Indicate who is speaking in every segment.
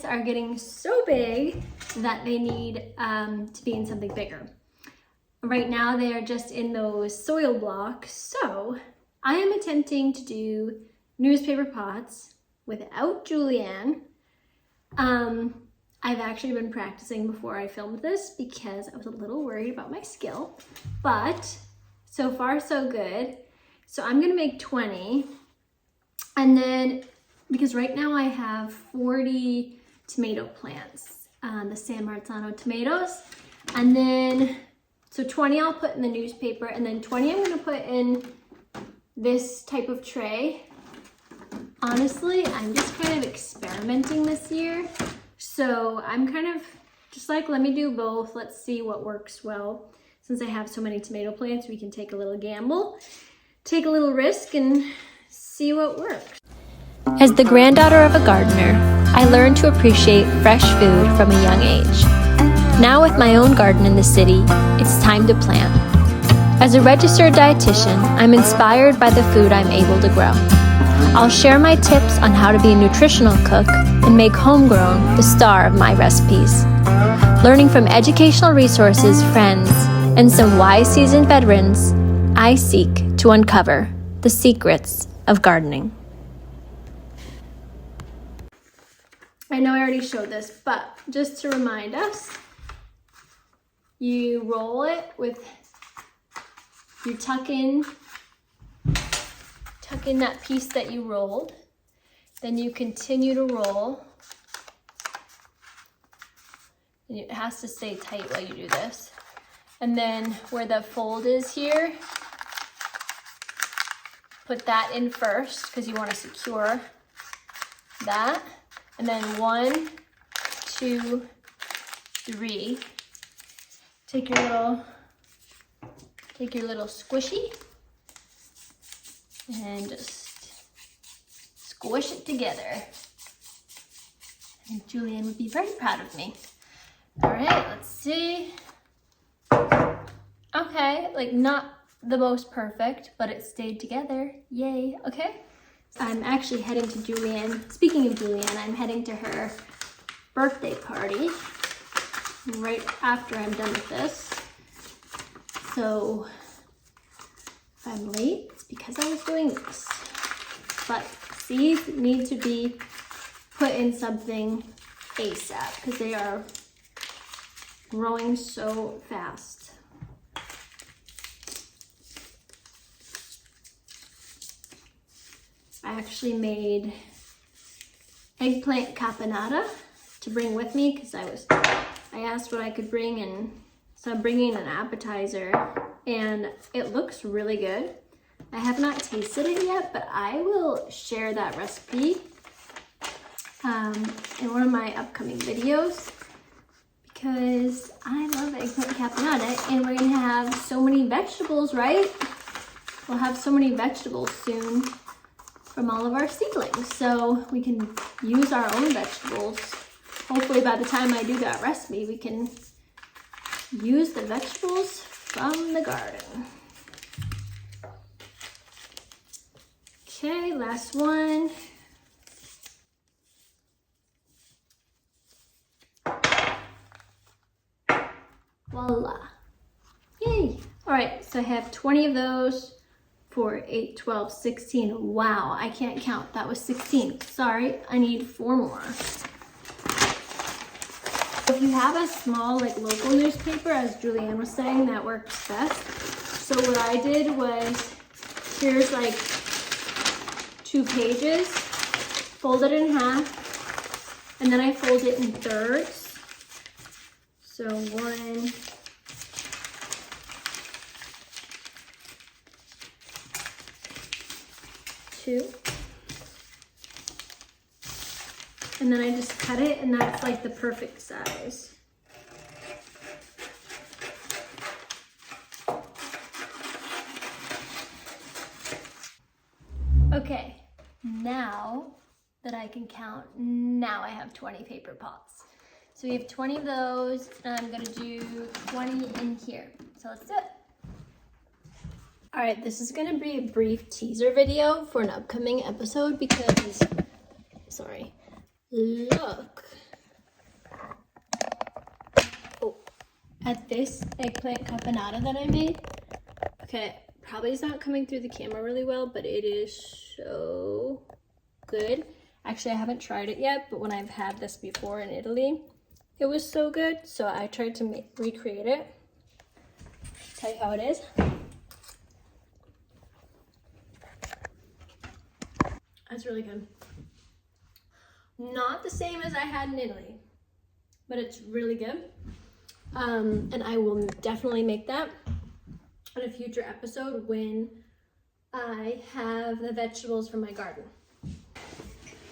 Speaker 1: plants are getting so big that they need to be in something bigger. Right now they are just in those soil blocks, so I am attempting to do newspaper pots without julienne. I've actually been practicing before I filmed this because I was a little worried about my skill, but so far so good. So I'm gonna make 20, and then because right now I have 40 tomato plants, the San Marzano tomatoes, and then so 20 I'll put in the newspaper, and then 20 I'm gonna put in this type of tray. Honestly, I'm just kind of experimenting this year. So I'm kind of just like, let me do both. Let's see what works well. Since I have so many tomato plants, we can take a little gamble, take a little risk, and see what works.
Speaker 2: As the granddaughter of a gardener, I learned to appreciate fresh food from a young age. Now with my own garden in the city, it's time to plant. As a registered dietitian, I'm inspired by the food I'm able to grow. I'll share my tips on how to be a nutritional cook and make homegrown the star of my recipes. Learning from educational resources, friends, and some wise seasoned veterans, I seek to uncover the secrets of gardening.
Speaker 1: I know I already showed this, but just to remind us, you roll it with, you tuck in that piece that you rolled, then you continue to roll, and it has to stay tight while you do this, and then where the fold is here, put that in first because you want to secure that, and then 1, 2, 3, take your little squishy and just squish it together. I think Julienne would be very proud of me. All right, let's see. Okay, like not the most perfect, but it stayed together. Yay, okay. I'm actually heading to Julienne. Speaking of Julienne, I'm heading to her birthday party right after I'm done with this. So if I'm late, it's because I was doing this. But seeds need to be put in something ASAP because they are growing so fast. I actually made eggplant caponata to bring with me because I asked what I could bring, and so I'm bringing an appetizer, and it looks really good. I have not tasted it yet, but I will share that recipe in one of my upcoming videos because I love eggplant caponata, and we're gonna have so many vegetables, right? We'll have so many vegetables soon from all of our seedlings, so we can use our own vegetables. Hopefully by the time I do that recipe, we can use the vegetables from the garden. Okay, last one. Voila. Yay. All right, so I have 20 of those. 4, 8, 12, 16. Wow, I can't count. That was 16. Sorry, I need 4 more. If you have a small, like, local newspaper, as Julienne was saying, that works best. So what I did was, here's like 2 pages, fold it in half, and then I fold it in thirds. So 1, 2, and then I just cut it, and that's like the perfect size. Okay, now that I can count, now I have 20 paper pots. So we have 20 of those, and I'm gonna do 20 in here. So let's do it. All right, this is gonna be a brief teaser video for an upcoming episode because, sorry, look at this eggplant caponata that I made. Okay, probably is not coming through the camera really well, but it is so good. Actually, I haven't tried it yet, but when I've had this before in Italy, it was so good. So I tried to recreate it. Tell you how it is. That's really good. Not the same as I had in Italy, but it's really good. And I will definitely make that in a future episode when I have the vegetables from my garden.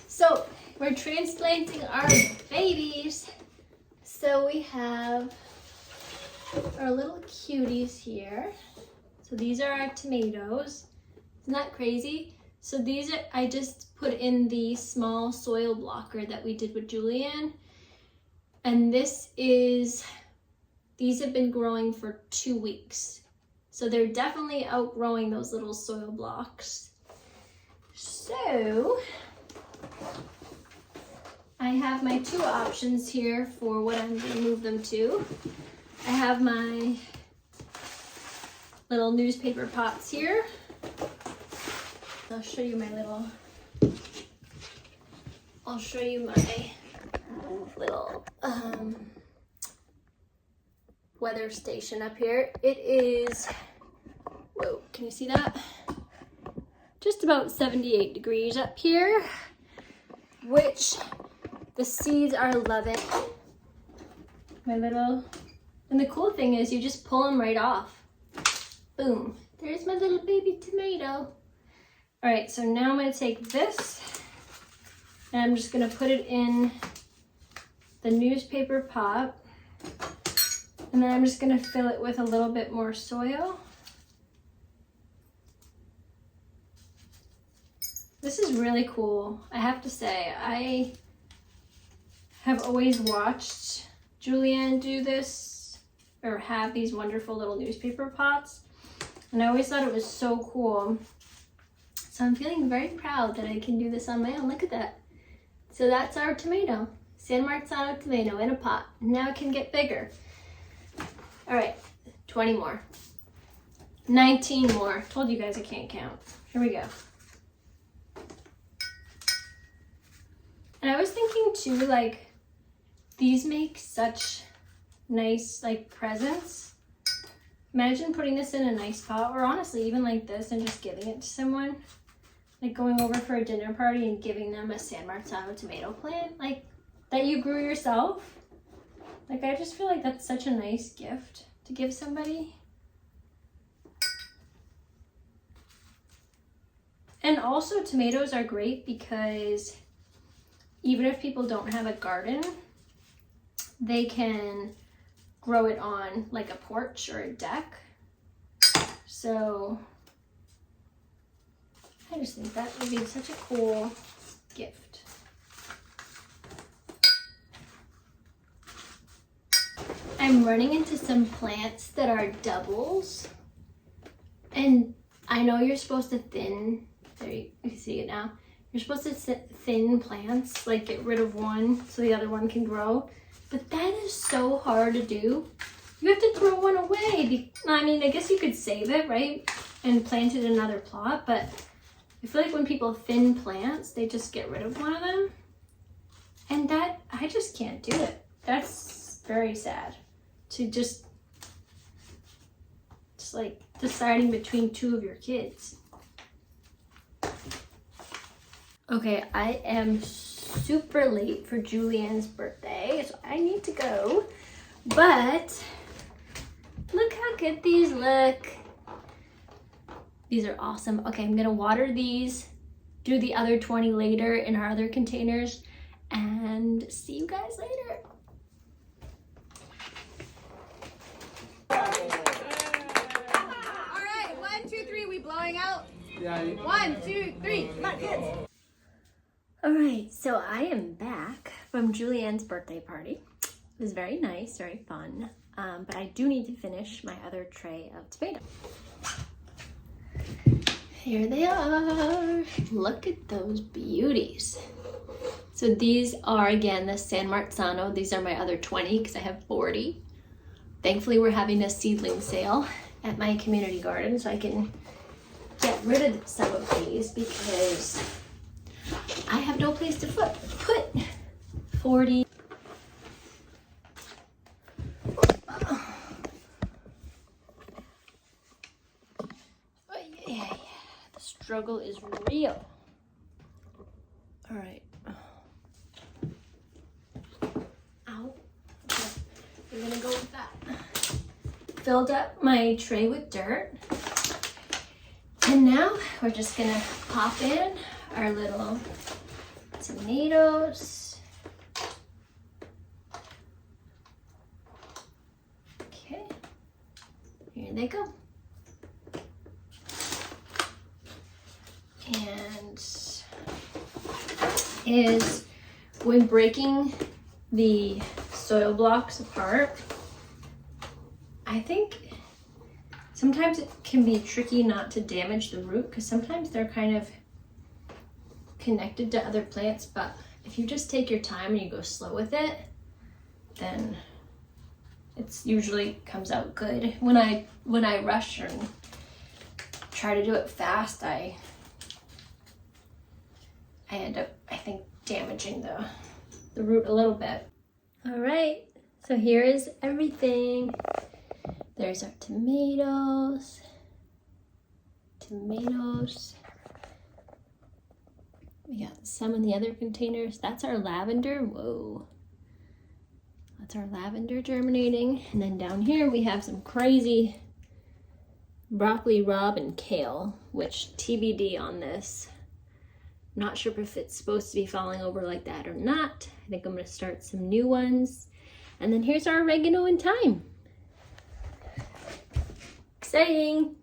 Speaker 1: So we're transplanting our babies. So we have our little cuties here. So these are our tomatoes. Isn't that crazy? So these are, I just put in the small soil blocker that we did with Julianne. And these have been growing for 2 weeks. So they're definitely outgrowing those little soil blocks. So I have my 2 options here for what I'm going to move them to. I have my little newspaper pots here. I'll show you my little weather station up here. It is, whoa, can you see that? Just about 78 degrees up here, which the seeds are loving. And the cool thing is you just pull them right off. Boom, there's my little baby tomato. All right, so now I'm gonna take this and I'm just gonna put it in the newspaper pot. And then I'm just gonna fill it with a little bit more soil. This is really cool. I have to say, I have always watched Julianne do this or have these wonderful little newspaper pots. And I always thought it was so cool. So I'm feeling very proud that I can do this on my own. Look at that. So that's our tomato, San Marzano tomato in a pot. Now it can get bigger. All right, 20 more, 19 more. Told you guys I can't count. Here we go. And I was thinking too, like, these make such nice, like, presents. Imagine putting this in a nice pot, or honestly, even like this, and just giving it to someone. Like going over for a dinner party and giving them a San Marzano tomato plant, like, that you grew yourself. Like, I just feel like that's such a nice gift to give somebody. And also tomatoes are great because even if people don't have a garden, they can grow it on like a porch or a deck. So I just think that would be such a cool gift. I'm running into some plants that are doubles. And I know you're supposed to thin, there you can see it now. You're supposed to thin plants, like get rid of one so the other one can grow. But that is so hard to do. You have to throw one away. I mean, I guess you could save it, right? And plant it in another plot, but I feel like when people thin plants, they just get rid of one of them. And that, I just can't do it. That's very sad. To just like deciding between 2 of your kids. Okay, I am super late for Julianne's birthday, so I need to go. But look how good these look. These are awesome. Okay, I'm gonna water these, do the other 20 later in our other containers, and see you guys later.
Speaker 3: All right, 1, 2, 3, we blowing out? Yeah. 1, 2, 3, come on, kids.
Speaker 1: All right, so I am back from Julianne's birthday party. It was very nice, very fun, but I do need to finish my other tray of tomatoes. Here they are. Look at those beauties. So these are, again, the San Marzano. These are my other 20 because I have 40. Thankfully, we're having a seedling sale at my community garden, so I can get rid of some of these because I have no place to put 40. Yeah, the struggle is real. All right. Ow. Okay. We're gonna go with that. Filled up my tray with dirt. And now we're just gonna pop in our little tomatoes. Okay, here they go. And is when breaking the soil blocks apart, I think sometimes it can be tricky not to damage the root because sometimes they're kind of connected to other plants, but if you just take your time and you go slow with it, then it's usually comes out good. When I rush and try to do it fast, I end up, I think, damaging the root a little bit. All right, so here is everything. There's our tomatoes. We got some in the other containers. That's our lavender. Whoa. That's our lavender germinating. And then down here we have some crazy broccoli, rabe, and kale, which TBD on this. I'm not sure if it's supposed to be falling over like that or not. I think I'm gonna start some new ones. And then here's our oregano and thyme. Exciting.